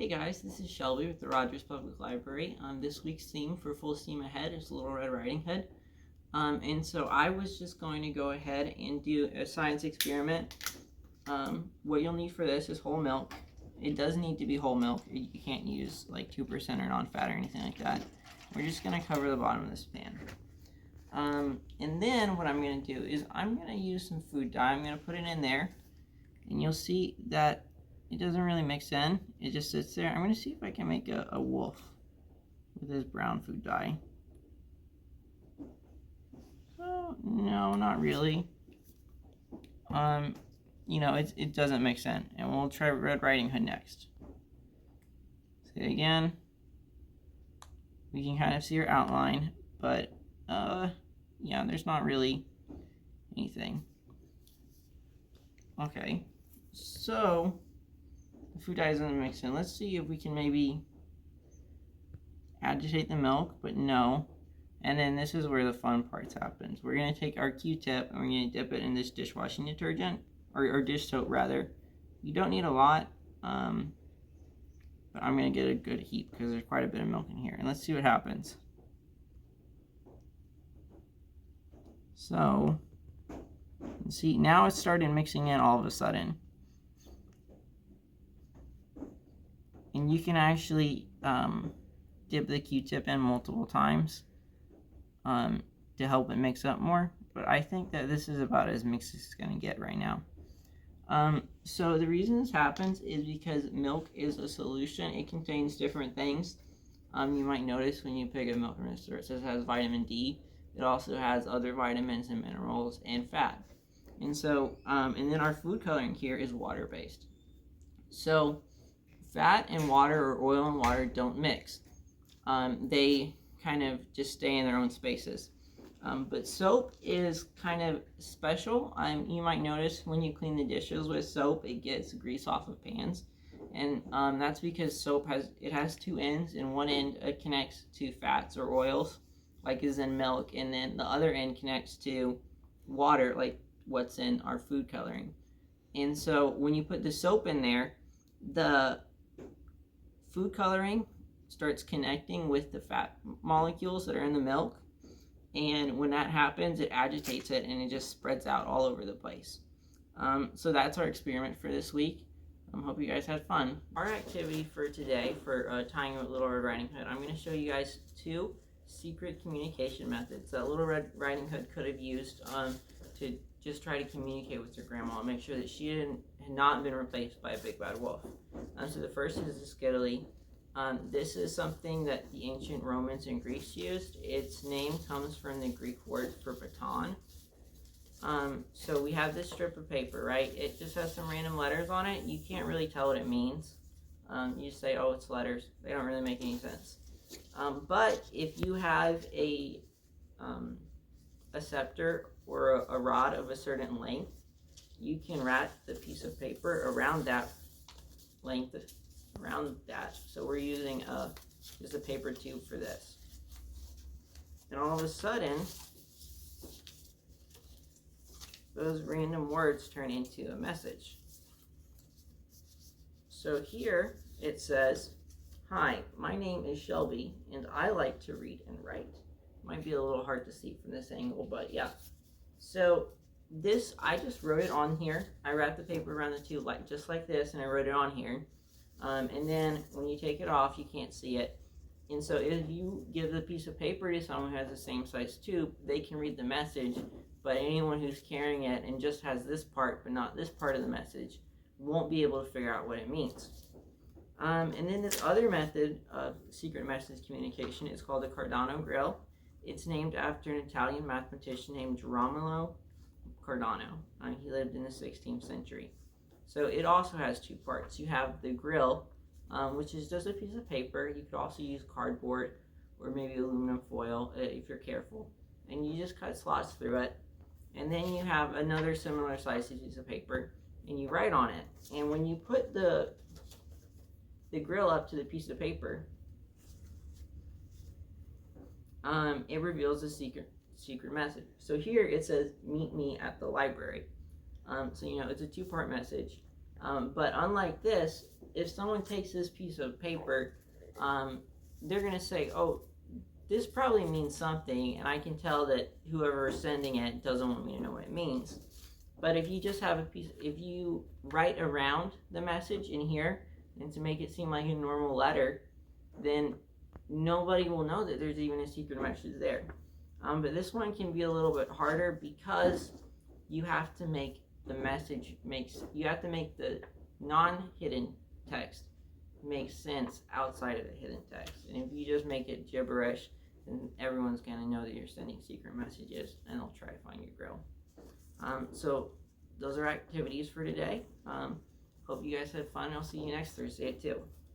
guys, this is Shelby with the Rogers Public Library. This week's theme for Full Steam Ahead is Little Red Riding Hood. And so I was just going to go ahead and do a science experiment. What you'll need for this is whole milk. It does need to be whole milk. You can't use like 2% or non-fat or anything like that. We're just going to cover the bottom of this pan. And then what I'm going to do is I'm going to use some food dye. I'm going to put it in there. And you'll see that it doesn't really mix in. It just sits there. I'm going to see if I can make a wolf with this brown food dye. Oh, no, not really. It doesn't mix in. And we'll try Red Riding Hood next. Say it again. We can kind of see her outline, but yeah, there's not really anything. Okay, so the food dye doesn't mix in. Let's see if we can maybe agitate the milk, but no. And then this is where the fun parts happens. We're going to take our Q-tip and we're going to dip it in this dishwashing detergent, or dish soap rather. You don't need a lot, but I'm going to get a good heat because there's quite a bit of milk in here. And let's see what happens. So, see, now it started mixing in all of a sudden. And you can actually dip the Q-tip in multiple times to help it mix up more. But I think that this is about as mixed as it's going to get right now. So the reason this happens is because milk is a solution. It contains different things. You might notice when you pick up milk from the store, it says it has vitamin D. It also has other vitamins and minerals and fat. And so, and then our food coloring here is water-based. So, fat and water, or oil and water, don't mix. They kind of just stay in their own spaces. But soap is kind of special. You might notice when you clean the dishes with soap, it gets grease off of pans. And that's because soap has two ends, and one end connects to fats or oils, like is in milk, and then the other end connects to water, like what's in our food coloring. And so when you put the soap in there, the food coloring starts connecting with the fat molecules that are in the milk, and when that happens, it agitates it and it just spreads out all over the place. So that's our experiment for this week. Hope you guys had fun. Our activity for today, for tying with Little Red Riding Hood, I'm going to show you guys two secret communication methods that Little Red Riding Hood could have used to just try to communicate with her grandma and make sure that she had not been replaced by a big bad wolf. So the first is the skittily. This is something that the ancient Romans and Greeks used. Its name comes from the Greek word for baton. So we have this strip of paper, right? It just has some random letters on it. You can't really tell what it means. You say, oh, it's letters. They don't really make any sense. But if you have a scepter or a rod of a certain length, you can wrap the piece of paper around that length, around that. So we're using just a paper tube for this. And all of a sudden, those random words turn into a message. So here it says, "Hi, my name is Shelby, and I like to read and write." Might be a little hard to see from this angle, but yeah. So this, I just wrote it on here. I wrapped the paper around the tube just like this, and I wrote it on here. And then when you take it off, you can't see it. And so if you give the piece of paper to someone who has the same size tube, they can read the message, but anyone who's carrying it and just has this part, but not this part of the message, won't be able to figure out what it means. And then this other method of secret message communication is called the Cardano grill. It's named after an Italian mathematician named Girolamo Cardano. He lived in the 16th century. So it also has two parts. You have the grill, which is just a piece of paper. You could also use cardboard or maybe aluminum foil if you're careful. And you just cut slots through it. And then you have another similar size piece of paper, and you write on it. And when you put the grill up to the piece of paper, it reveals a secret message. So here it says, "Meet me at the library." So it's a two-part message. But unlike this, if someone takes this piece of paper, they're going to say, oh, this probably means something, and I can tell that whoever is sending it doesn't want me to know what it means. But if you just have a piece, if you write around the message in here, and to make it seem like a normal letter, then nobody will know that there's even a secret message there. But this one can be a little bit harder because you have to make the message you have to make the non-hidden text make sense outside of the hidden text. And if you just make it gibberish, then everyone's gonna know that you're sending secret messages, and they'll try to find your grill. So those are activities for today. Hope you guys had fun. I'll see you next Thursday at 2.